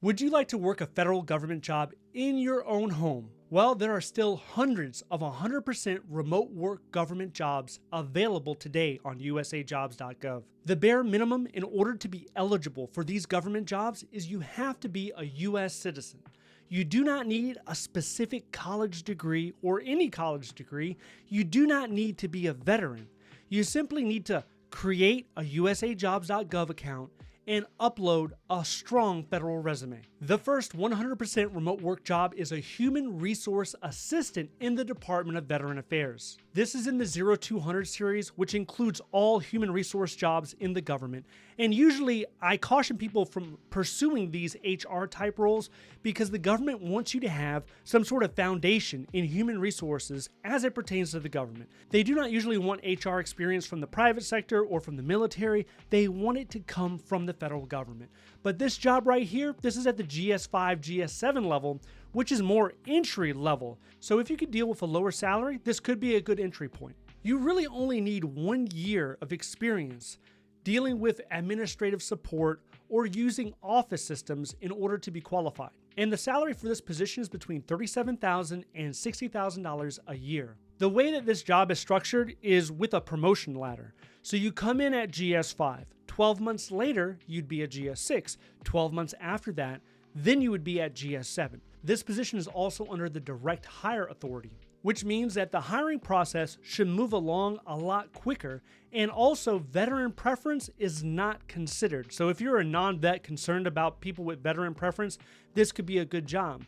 Would you like to work a federal government job in your own home? Well, there are still hundreds of 100% remote work government jobs available today on USAJobs.gov. The bare minimum in order to be eligible for these government jobs is you have to be a U.S. citizen. You do not need a specific college degree or any college degree. You do not need to be a veteran. You simply need to create a USAJobs.gov account and upload a strong federal resume. The first 100% remote work job is a human resource assistant in the Department of Veteran Affairs. This is in the 0200 series, which includes all human resource jobs in the government. And usually I caution people from pursuing these HR type roles because the government wants you to have some sort of foundation in human resources as it pertains to the government. They do not usually want HR experience from the private sector or from the military. They want it to come from the federal government. But this job right here, this is at the GS5, GS7 level, which is more entry level. So if you could deal with a lower salary, this could be a good entry point. You really only need 1 year of experience dealing with administrative support or using office systems in order to be qualified. And the salary for this position is between $37,000 and $60,000 a year. The way that this job is structured is with a promotion ladder. So you come in at GS5, 12 months later, you'd be at GS6, 12 months after that, then you would be at GS7. This position is also under the direct hire authority, which means that the hiring process should move along a lot quicker, and also veteran preference is not considered. So if you're a non-vet concerned about people with veteran preference, this could be a good job.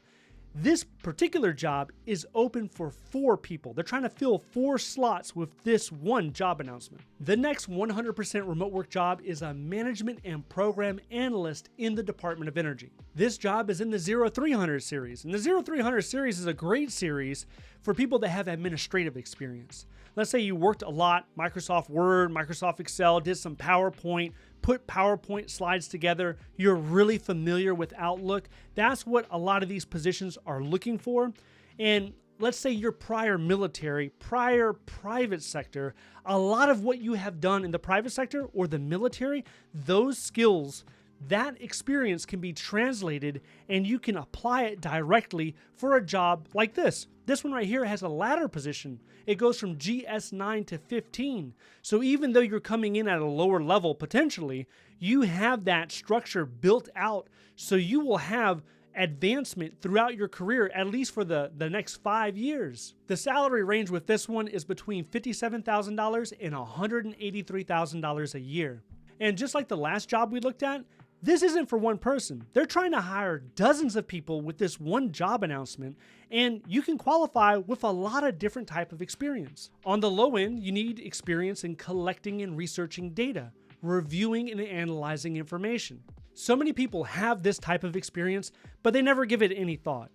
This particular job is open for 4 people. They're trying to fill 4 slots with this one job announcement. The next 100% remote work job is a management and program analyst in the Department of Energy. This job is in the 0300 series. And the 0300 series is a great series for people that have administrative experience. Let's say you worked a lot, Microsoft Word, Microsoft Excel, did some PowerPoint, put PowerPoint slides together, you're really familiar with Outlook. That's what a lot of these positions are looking for. And let's say you're prior military, prior private sector, a lot of what you have done in the private sector or the military, those skills, that experience can be translated and you can apply it directly for a job like this. This one right here has a ladder position. It goes from GS9 to 15. So even though you're coming in at a lower level potentially, you have that structure built out so you will have advancement throughout your career, at least for the next 5 years. The salary range with this one is between $57,000 and $183,000 a year. And just like the last job we looked at, this isn't for one person. They're trying to hire dozens of people with this one job announcement, and you can qualify with a lot of different type of experience. On the low end, you need experience in collecting and researching data, reviewing and analyzing information. So many people have this type of experience, but they never give it any thought.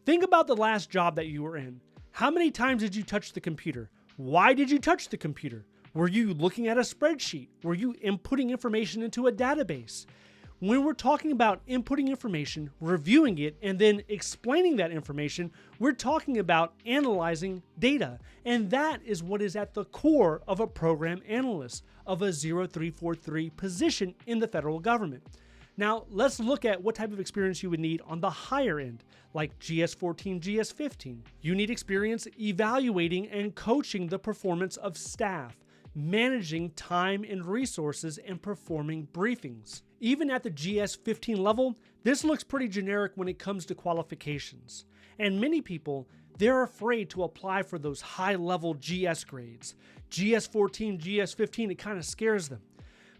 Think about the last job that you were in. How many times did you touch the computer? Why did you touch the computer? Were you looking at a spreadsheet? Were you inputting information into a database? When we're talking about inputting information, reviewing it, and then explaining that information, we're talking about analyzing data. And that is what is at the core of a program analyst, of a 0343 position in the federal government. Now, let's look at what type of experience you would need on the higher end, like GS14, GS15. You need experience evaluating and coaching the performance of staff, managing time and resources, and performing briefings. Even at the GS15 level, this looks pretty generic when it comes to qualifications. And many people, they're afraid to apply for those high-level GS grades. GS14, GS15, it kind of scares them.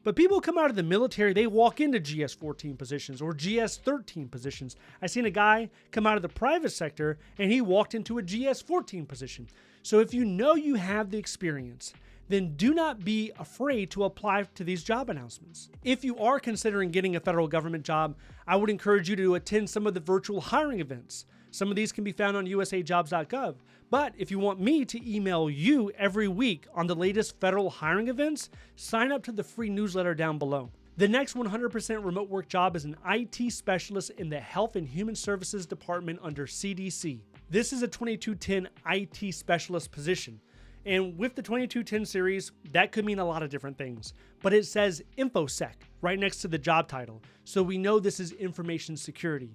But people come out of the military, they walk into GS14 positions or GS13 positions. I seen a guy come out of the private sector and he walked into a GS14 position. So if you know you have the experience, then do not be afraid to apply to these job announcements. If you are considering getting a federal government job, I would encourage you to attend some of the virtual hiring events. Some of these can be found on USAJobs.gov. But if you want me to email you every week on the latest federal hiring events, sign up to the free newsletter down below. The next 100% remote work job is an IT specialist in the Health and Human Services Department under CDC. This is a 2210 IT specialist position. And with the 2210 series, that could mean a lot of different things. But it says InfoSec right next to the job title, so we know this is information security.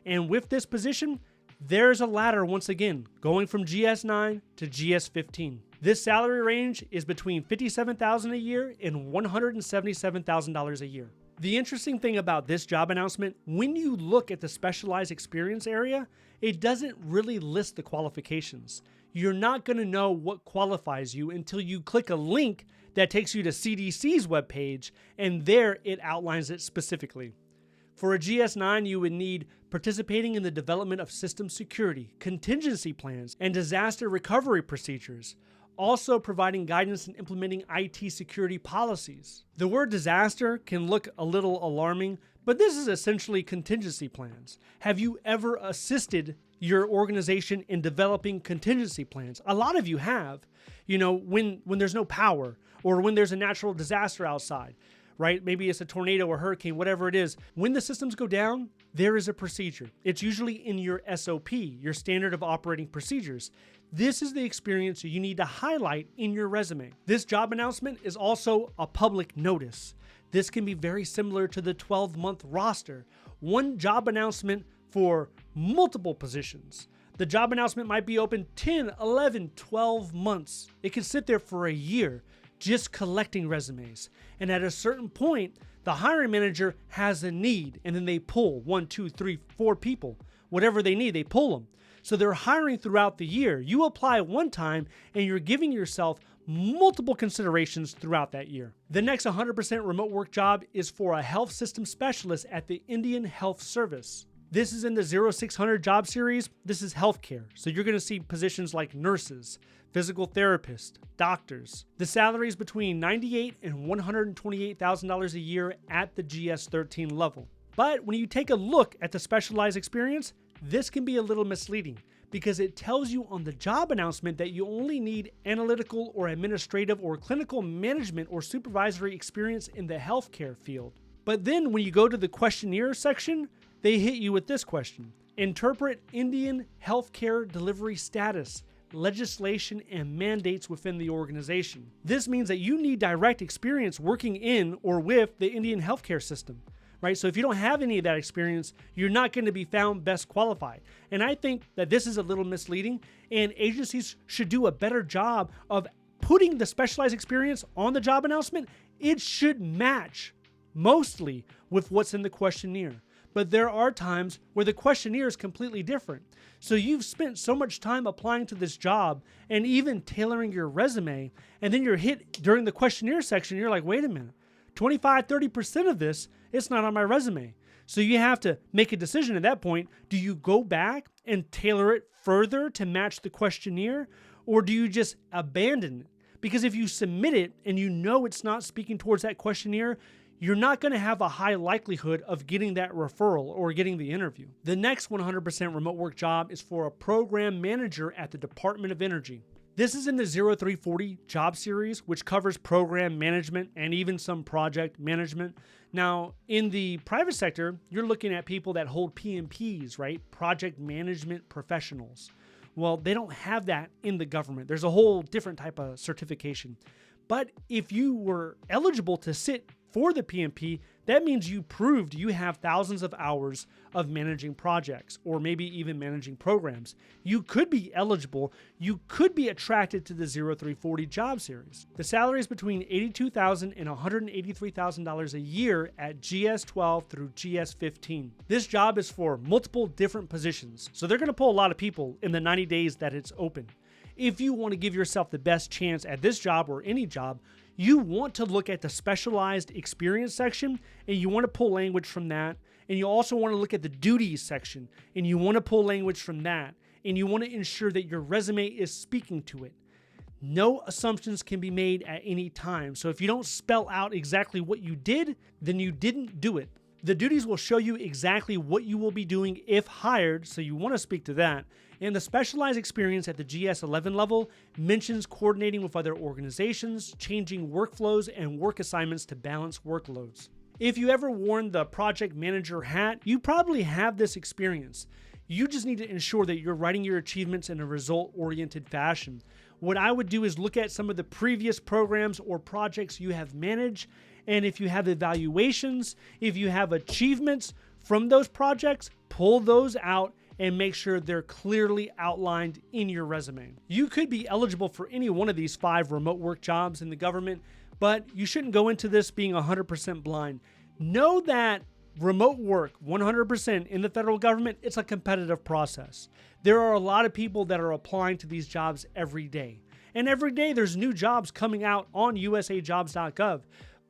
And with this position, there's a ladder once again, going from GS9 to GS15. This salary range is between $57,000 a year and $177,000 a year. The interesting thing about this job announcement, when you look at the specialized experience area, it doesn't really list the qualifications. You're not going to know what qualifies you until you click a link that takes you to CDC's webpage, and there it outlines it specifically. For a GS9, you would need participating in the development of system security, contingency plans, and disaster recovery procedures. Also providing guidance and implementing IT security policies. The word disaster can look a little alarming, but this is essentially contingency plans. Have you ever assisted your organization in developing contingency plans? A lot of you have. You know, when there's no power or when there's a natural disaster outside, right? Maybe it's a tornado or hurricane, whatever it is. When the systems go down, there is a procedure. It's usually in your SOP, your standard of operating procedures. This is the experience you need to highlight in your resume. This job announcement is also a public notice. This can be very similar to the 12-month roster. One job announcement for multiple positions. The job announcement might be open 10, 11, 12 months. It can sit there for a year just collecting resumes. And at a certain point, the hiring manager has a need, and then they pull 1, 2, 3, 4 people. Whatever they need, they pull them. So they're hiring throughout the year. You apply one time, and you're giving yourself multiple considerations throughout that year. The next 100% remote work job is for a health system specialist at the Indian Health Service. This is in the 0600 job series. This is healthcare. So you're going to see positions like nurses, physical therapists, doctors. The salary is between $98,000 and $128,000 a year at the GS13 level. But when you take a look at the specialized experience, this can be a little misleading because it tells you on the job announcement that you only need analytical or administrative or clinical management or supervisory experience in the healthcare field. But then when you go to the questionnaire section, they hit you with this question. Interpret Indian healthcare delivery status, legislation, and mandates within the organization. This means that you need direct experience working in or with the Indian healthcare system. Right? So if you don't have any of that experience, you're not going to be found best qualified. And I think that this is a little misleading, and agencies should do a better job of putting the specialized experience on the job announcement. It should match mostly with what's in the questionnaire. But there are times where the questionnaire is completely different. So you've spent so much time applying to this job and even tailoring your resume, and then you're hit during the questionnaire section, you're like, wait a minute, 25, 30% of this, it's not on my resume. So you have to make a decision at that point. Do you go back and tailor it further to match the questionnaire, or do you just abandon it? Because if you submit it and you know it's not speaking towards that questionnaire, you're not going to have a high likelihood of getting that referral or getting the interview. The next 100% remote work job is for a program manager at the Department of Energy. This is in the 0340 job series, which covers program management and even some project management. Now, in the private sector, you're looking at people that hold PMPs, right? Project management professionals. Well, they don't have that in the government. There's a whole different type of certification. But if you were eligible to sit for the PMP, that means you proved you have thousands of hours of managing projects or maybe even managing programs. You could be eligible. You could be attracted to the 0340 job series. The salary is between $82,000 and $183,000 a year at GS12 through GS15. This job is for multiple different positions, so they're going to pull a lot of people in the 90 days that it's open. If you want to give yourself the best chance at this job or any job, you want to look at the specialized experience section, and you want to pull language from that. And you also want to look at the duties section, and you want to pull language from that. And you want to ensure that your resume is speaking to it. No assumptions can be made at any time. So if you don't spell out exactly what you did, then you didn't do it. The duties will show you exactly what you will be doing if hired, so you want to speak to that. And the specialized experience at the GS11 level mentions coordinating with other organizations, changing workflows, and work assignments to balance workloads. If you ever worn the project manager hat, you probably have this experience. You just need to ensure that you're writing your achievements in a result-oriented fashion. what I would do is look at some of the previous programs or projects you have managed, and if you have evaluations, if you have achievements from those projects, pull those out and make sure they're clearly outlined in your resume. You could be eligible for any one of these 5 remote work jobs in the government, but you shouldn't go into this being 100% blind. Know that remote work, 100% in the federal government, it's a competitive process. There are a lot of people that are applying to these jobs every day. And every day there's new jobs coming out on USAJobs.gov.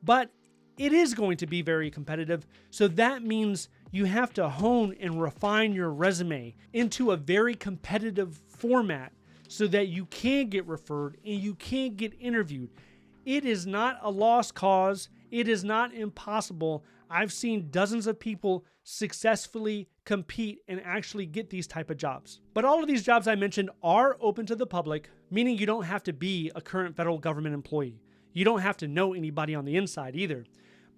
But it is going to be very competitive. So that means you have to hone and refine your resume into a very competitive format so that you can get referred and you can get interviewed. It is not a lost cause. It is not impossible. I've seen dozens of people successfully compete and actually get these type of jobs. But all of these jobs I mentioned are open to the public, meaning you don't have to be a current federal government employee. You don't have to know anybody on the inside either.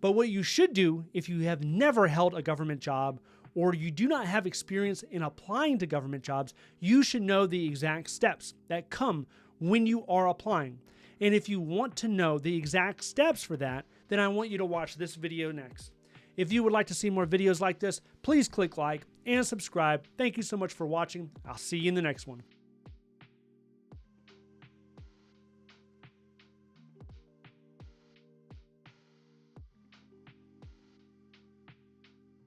But what you should do if you have never held a government job or you do not have experience in applying to government jobs, you should know the exact steps that come when you are applying. And if you want to know the exact steps for that, then I want you to watch this video next. If you would like to see more videos like this, please click like and subscribe. Thank you so much for watching. I'll see you in the next one.